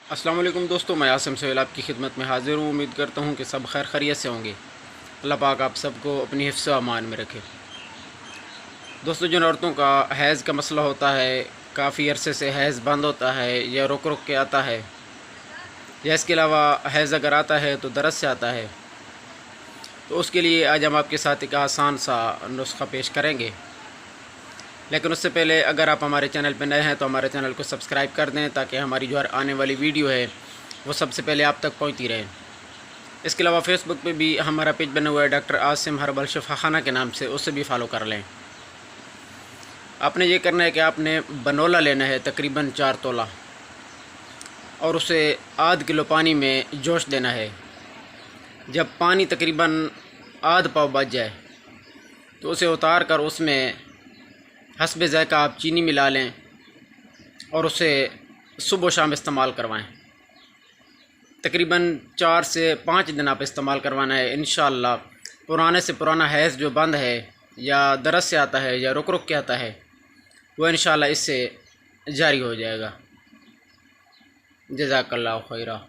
अस्सलाम वालेकुम दोस्तों, मैं आसिम सोहेल आपकी खिदमत में हाज़िर हूँ। उम्मीद करता हूँ कि सब खैर खैरियत से होंगे। अल्लाह पाक आप सबको अपनी हिफ्ज़ व अमान में रखे। दोस्तों, जिन औरतों का हैज़ का मसला होता है, काफ़ी अरसे से हैज़ बंद होता है या रुक रुक के आता है, या इसके अलावा हैज़ अगर आता है तो दर्द से आता है, तो उसके लिए आज हम आपके साथ एक आसान सा नुस्खा पेश करेंगे। लेकिन उससे पहले अगर आप हमारे चैनल पर नए हैं तो हमारे चैनल को सब्सक्राइब कर दें, ताकि हमारी जो आने वाली वीडियो है वो सबसे पहले आप तक पहुंचती रहे। इसके अलावा फेसबुक पे भी हमारा पेज बना हुआ है डॉक्टर आसिम हर्बल शिफाखाना के नाम से, उससे भी फॉलो कर लें। आपने ये करना है कि आपने बनोला लेना है तकरीबन 4 तोला, और उसे आध किलो पानी में जोश देना है। जब पानी तकरीबन आध पाव बच जाए तो उसे उतार कर उसमें हस्बे ज़ायक़ा आप चीनी मिला लें और उसे सुबह शाम इस्तेमाल करवाएं। तकरीबन 4 से 5 दिन आप इस्तेमाल करवाना है। इंशाअल्लाह पुराने से पुराना हैज़ जो बंद है या दर्द से आता है या रुक रुक के आता है, वो इंशाअल्लाह इससे जारी हो जाएगा। जज़ाकल्लाहु खैरा।